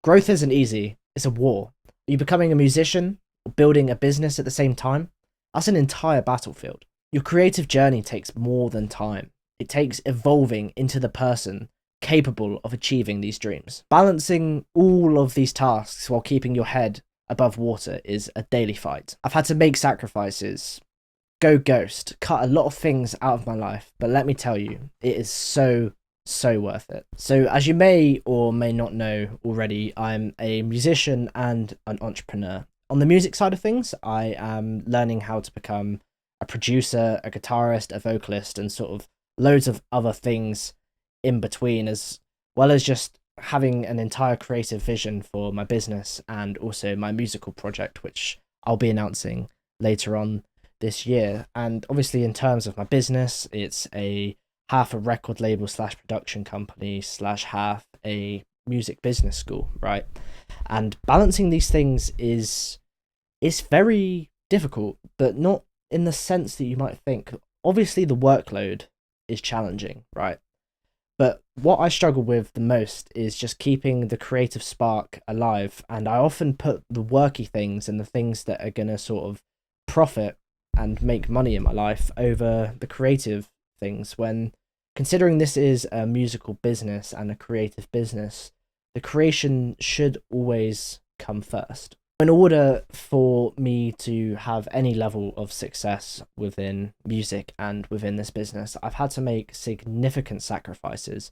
Growth isn't easy, it's a war. Are you becoming a musician or building a business at the same time? That's an entire battlefield. Your creative journey takes more than time. It takes evolving into the person capable of achieving these dreams. Balancing all of these tasks while keeping your head above water is a daily fight. I've had to make sacrifices, go ghost, cut a lot of things out of my life, but let me tell you, it is so worth it. So, as you may or may not know already, I'm a musician and an entrepreneur. On the music side of things, I am learning how to become a producer, a guitarist, a vocalist, and sort of loads of other things in between, as well as just having an entire creative vision for my business and also my musical project, which I'll be announcing later on this year. And obviously, in terms of my business, it's a half a record label slash production company slash half a music business school, right? And balancing these things is it's very difficult, but not in the sense that you might think. Obviously, the workload is challenging, right? But what I struggle with the most is just keeping the creative spark alive. And I often put the worky things and the things that are going to sort of profit and make money in my life over the creative things. When considering this is a musical business and a creative business, the creation should always come first. In order for me to have any level of success within music and within this business, I've had to make significant sacrifices.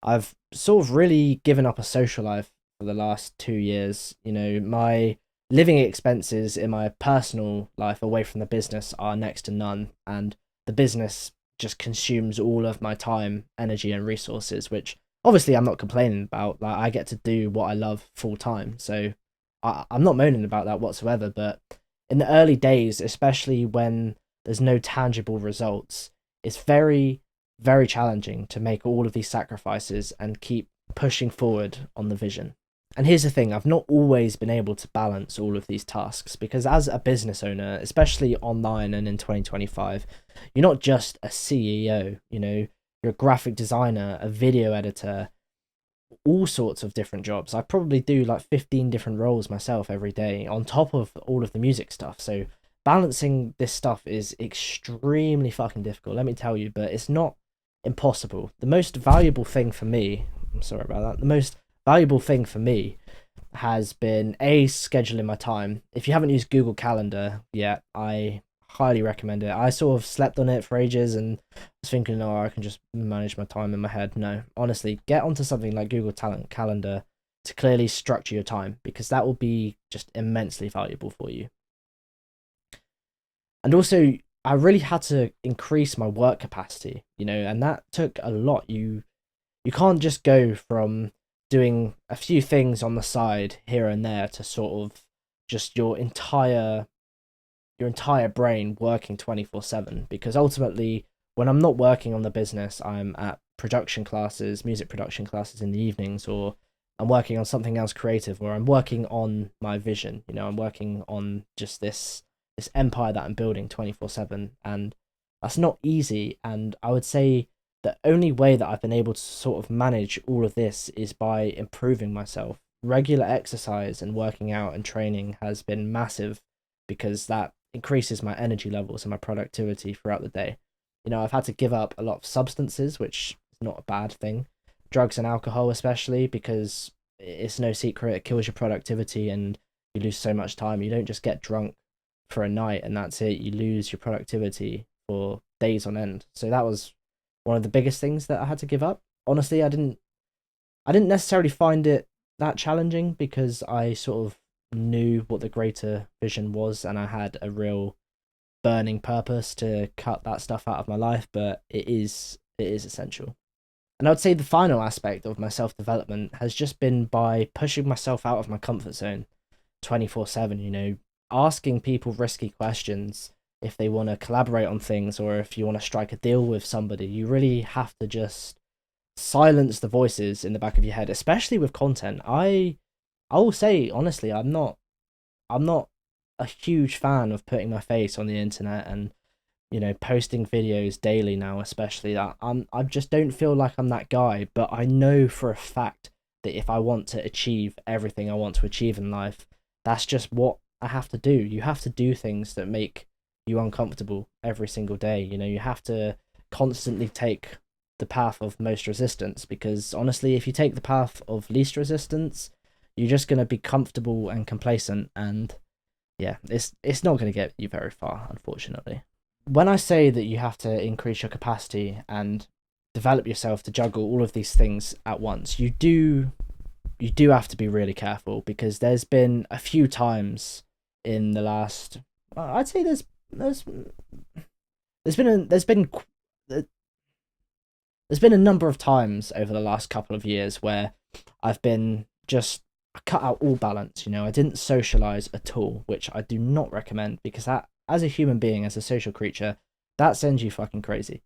I've sort of really given up a social life for the last 2 years. You know, my living expenses in my personal life away from the business are next to none, and the business just consumes all of my time, energy, and resources, which obviously I'm not complaining about. Like, I get to do what I love full time, so I'm not moaning about that whatsoever. But in the early days, especially when there's no tangible results, it's very challenging to make all of these sacrifices and keep pushing forward on the vision. And here's the thing, I've not always been able to balance all of these tasks because, as a business owner, especially online and in 2025, you're not just a CEO, you know, you're a graphic designer, a video editor, all sorts of different jobs. I probably do like 15 different roles myself every day on top of all of the music stuff. So balancing this stuff is extremely fucking difficult, let me tell you, but it's not impossible. The most valuable thing for me, I'm sorry about that, the most valuable thing for me has been a scheduling my time. If you haven't used Google Calendar yet, I highly recommend it. I sort of slept on it for ages and was thinking, oh, I can just manage my time in my head. No, honestly, get onto something like Google Talent Calendar to clearly structure your time, because that will be just immensely valuable for you. And also, I really had to increase my work capacity, you know, and that took a lot. You can't just go from doing a few things on the side here and there to sort of just your entire brain working 24/7, because ultimately, when I'm not working on the business, I'm at production classes, music production classes in the evenings, or I'm working on something else creative, or I'm working on my vision. You know, I'm working on just this empire that I'm building 24/7, and that's not easy. And I would say the only way that I've been able to sort of manage all of this is by improving myself. Regular exercise and working out and training has been massive, because that increases my energy levels and my productivity throughout the day. You know, I've had to give up a lot of substances, which is not a bad thing. Drugs and alcohol, especially, because it's no secret it kills your productivity and you lose so much time. You don't just get drunk for a night and that's it. You lose your productivity for days on end. So that was one of the biggest things that I had to give up. Honestly, I didn't necessarily find it that challenging, because I sort of knew what the greater vision was and I had a real burning purpose to cut that stuff out of my life, but it is essential. And I would say the final aspect of my self development has just been by pushing myself out of my comfort zone 24/7, you know, asking people risky questions if they want to collaborate on things, or if you want to strike a deal with somebody. You really have to just silence the voices in the back of your head, especially with content. I will say honestly, I'm not a huge fan of putting my face on the internet and, you know, posting videos daily now, especially that I just don't feel like I'm that guy. But I know for a fact that if I want to achieve everything I want to achieve in life, that's just what I have to do. You have to do things that make you uncomfortable every single day. You know, you have to constantly take the path of most resistance, because honestly, if you take the path of least resistance, you're just going to be comfortable and complacent, and yeah, it's not going to get you very far, unfortunately. When I say that you have to increase your capacity and develop yourself to juggle all of these things at once, you do have to be really careful, because there's been a few times in the last, I'd say there's been there's been a number of times over the last couple of years where I've been just, I cut out all balance. You know, I didn't socialize at all, which I do not recommend, because that, as a human being, as a social creature, that sends you fucking crazy.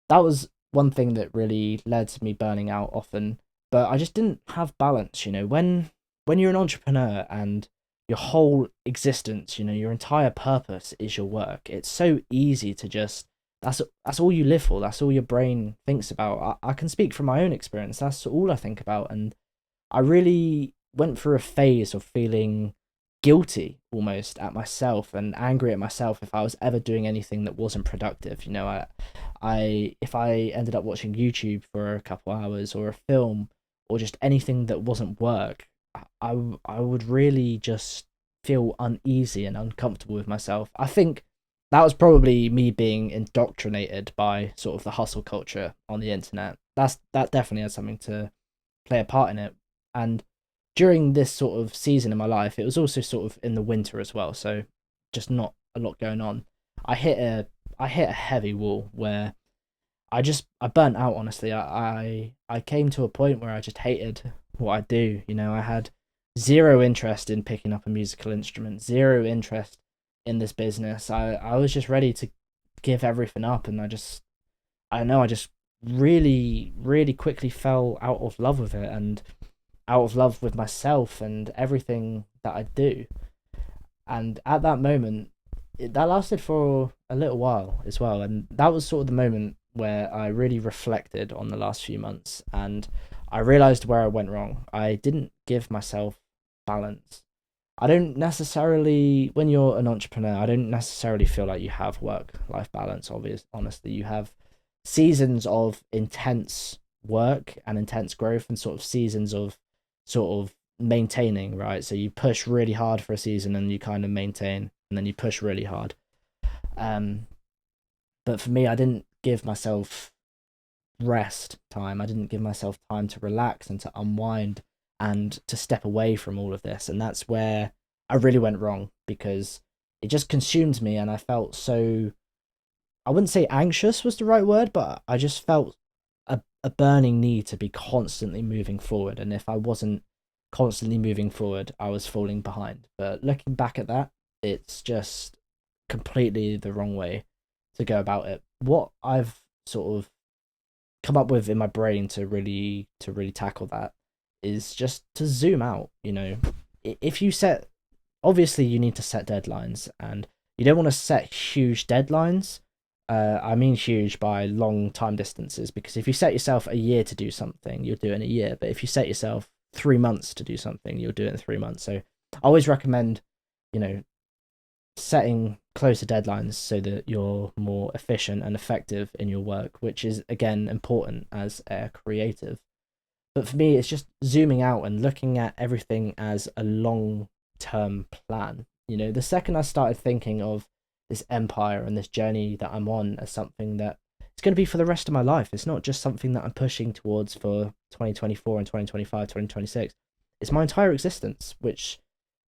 That was one thing that really led to me burning out often, but I just didn't have balance. You know, when you're an entrepreneur and your whole existence, you know, your entire purpose is your work, it's so easy to just, that's all you live for, that's all your brain thinks about. I can speak from my own experience, that's all I think about. And I really went through a phase of feeling guilty almost at myself and angry at myself if I was ever doing anything that wasn't productive. You know, I if I ended up watching YouTube for a couple hours, or a film, or just anything that wasn't work, I would really just feel uneasy and uncomfortable with myself. I think that was probably me being indoctrinated by sort of the hustle culture on the internet. That definitely had something to play a part in it. And during this sort of season in my life, it was also sort of in the winter as well, so just not a lot going on. I hit a I hit a heavy wall where I burnt out. Honestly, I came to a point where I just hated what I do. You know, I had zero interest in picking up a musical instrument, zero interest in this business. I was just ready to give everything up, and I don't know, I just really quickly fell out of love with it, and out of love with myself and everything that I do. And at that moment, that lasted for a little while as well. And that was sort of the moment where I really reflected on the last few months, and I realized where I went wrong. I didn't give myself balance. I don't necessarily, when you're an entrepreneur, I don't necessarily feel like you have work life balance. Honestly, you have seasons of intense work and intense growth, and sort of seasons of sort of maintaining, right? So you push really hard for a season and you kind of maintain, and then you push really hard. Um, but for me, I didn't give myself rest time. I didn't give myself time to relax and to unwind and to step away from all of this. And that's where I really went wrong, because it just consumed me, and I felt so, I wouldn't say anxious was the right word, but I just felt a burning need to be constantly moving forward. And if I wasn't constantly moving forward, I was falling behind. But looking back at that, it's just completely the wrong way to go about it. What I've sort of come up with in my brain to really tackle that is just to zoom out. You know, if you set, obviously you need to set deadlines, and you don't want to set huge deadlines. I mean huge by long time distances, because if you set yourself a year to do something, you'll do it in a year. But if you set yourself 3 months to do something, you'll do it in 3 months. So I always recommend, you know, setting closer deadlines so that you're more efficient and effective in your work, which is again important as a creative. But for me, it's just zooming out and looking at everything as a long term plan. You know, the second I started thinking of this empire and this journey that I'm on as something that it's going to be for the rest of my life, it's not just something that I'm pushing towards for 2024 and 2025, 2026. It's my entire existence, which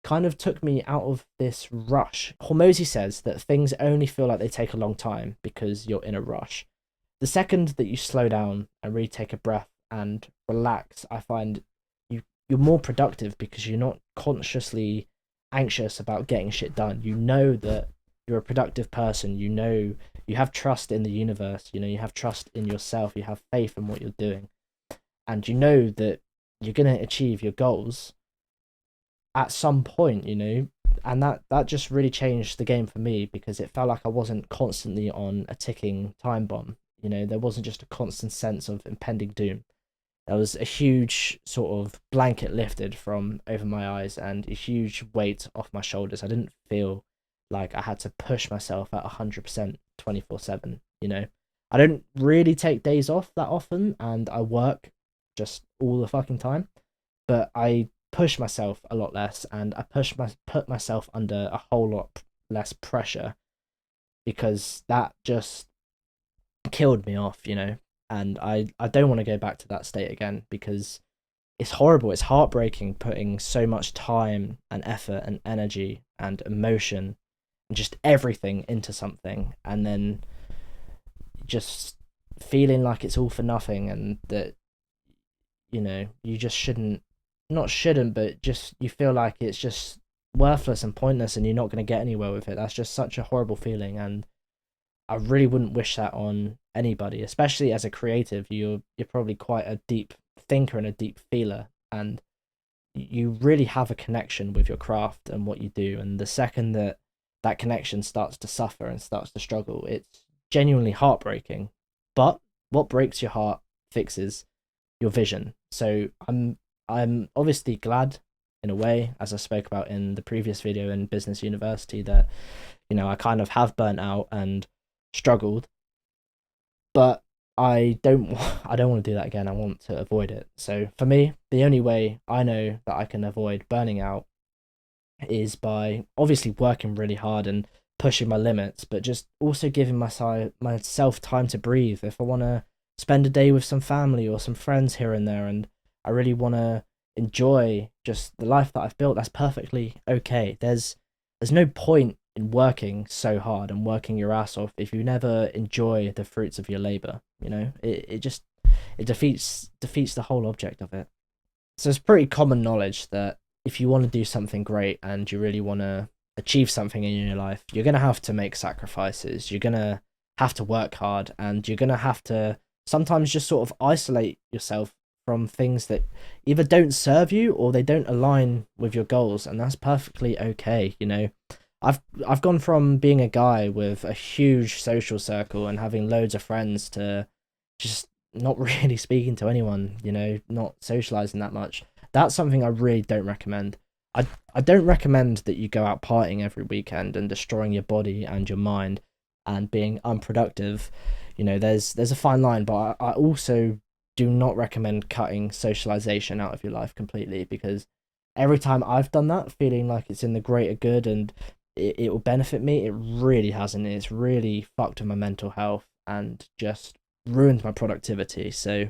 kind of took me out of this rush. Hormozy says that things only feel like they take a long time because you're in a rush. The second that you slow down and really take a breath and relax, I find you're more productive, because you're not consciously anxious about getting shit done. You know that you're a productive person. You know, you have trust in the universe. You know, you have trust in yourself. You have faith in what you're doing, and you know that you're gonna achieve your goals at some point. You know, and that just really changed the game for me, because it felt like I wasn't constantly on a ticking time bomb. You know, there wasn't just a constant sense of impending doom. there was a huge sort of blanket lifted from over my eyes and a huge weight off my shoulders. I didn't feel like I had to push myself at 100% 24/7, you know. I don't really take days off that often and I work just all the fucking time, but I push myself a lot less and I put myself under a whole lot less pressure because that just killed me off, you know. And I don't want to go back to that state again because it's horrible. It's heartbreaking putting so much time and effort and energy and emotion and just everything into something and then just feeling like it's all for nothing and that, you know, you just not shouldn't, but just you feel like it's just worthless and pointless and you're not going to get anywhere with it. That's just such a horrible feeling. And I really wouldn't wish that on anybody, especially as a creative. You're probably quite a deep thinker and a deep feeler, and you really have a connection with your craft and what you do. And the second that that connection starts to suffer and starts to struggle, it's genuinely heartbreaking. But what breaks your heart fixes your vision. So I'm obviously glad in a way, as I spoke about in the previous video in Business University, that, you know, I kind of have burnt out and struggled, but I don't want to do that again. I want to avoid it. So for me, the only way I know that I can avoid burning out is by obviously working really hard and pushing my limits, but just also giving myself time to breathe. If I want to spend a day with some family or some friends here and there, and I really want to enjoy just the life that I've built, that's perfectly okay. There's no point in working so hard and working your ass off if you never enjoy the fruits of your labor. You know, it just it defeats the whole object of it. So it's pretty common knowledge that if you want to do something great and you really want to achieve something in your life, you're going to have to make sacrifices. You're going to have to work hard and you're going to have to sometimes just sort of isolate yourself from things that either don't serve you or they don't align with your goals, and that's perfectly okay. You know, I've gone from being a guy with a huge social circle and having loads of friends to just not really speaking to anyone, you know, not socializing that much. That's something I really don't recommend. I don't recommend that you go out partying every weekend and destroying your body and your mind and being unproductive. You know, there's a fine line, but I also do not recommend cutting socialization out of your life completely, because every time I've done that, feeling like it's in the greater good and it will benefit me, it really hasn't. It's really fucked with my mental health and just ruined my productivity. So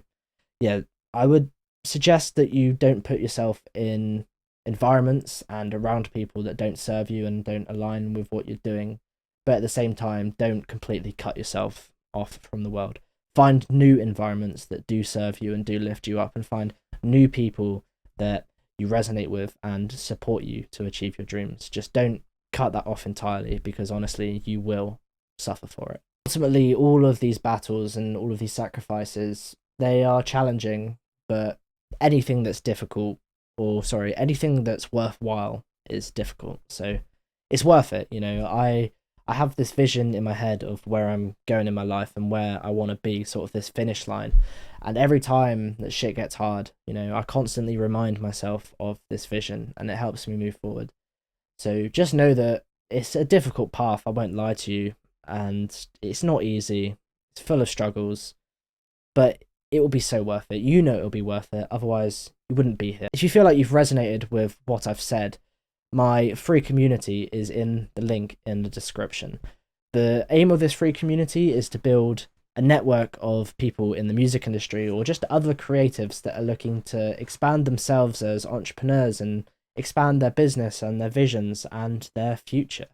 yeah, I would suggest that you don't put yourself in environments and around people that don't serve you and don't align with what you're doing, but at the same time don't completely cut yourself off from the world. Find new environments that do serve you and do lift you up, and find new people that you resonate with and support you to achieve your dreams. Just don't cut that off entirely, because honestly you will suffer for it. Ultimately, all of these battles and all of these sacrifices, they are challenging, but anything that's difficult, or sorry, anything that's worthwhile is difficult. So it's worth it. You know, I have this vision in my head of where I'm going in my life and where I want to be, sort of this finish line. And every time that shit gets hard, you know, I constantly remind myself of this vision and it helps me move forward. So just know that it's a difficult path, I won't lie to you, and it's not easy. It's full of struggles, but it will be so worth it. You know it'll be worth it, otherwise you wouldn't be here. If you feel like you've resonated with what I've said, my free community is in the link in the description. The aim of this free community is to build a network of people in the music industry or just other creatives that are looking to expand themselves as entrepreneurs and expand their business and their visions and their future.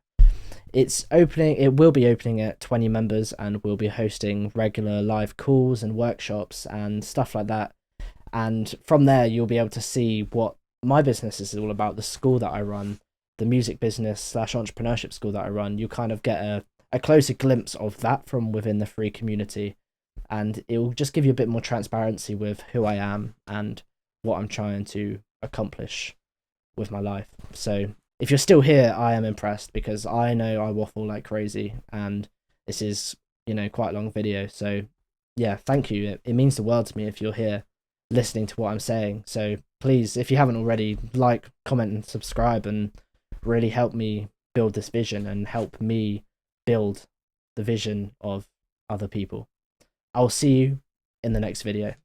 It will be opening at 20 members, and we'll be hosting regular live calls and workshops and stuff like that. And from there, you'll be able to see what my business is all about, the school that I run, the music business / entrepreneurship school that I run. You kind of get a closer glimpse of that from within the free community, and it will just give you a bit more transparency with who I am and what I'm trying to accomplish with my life. So if you're still here, I am impressed, because I know I waffle like crazy and this is, you know, quite a long video. So yeah, thank you. It means the world to me if you're here. listening to what I'm saying. So please, if you haven't already, like, comment, and subscribe, and really help me build this vision and help me build the vision of other people. I'll see you in the next video.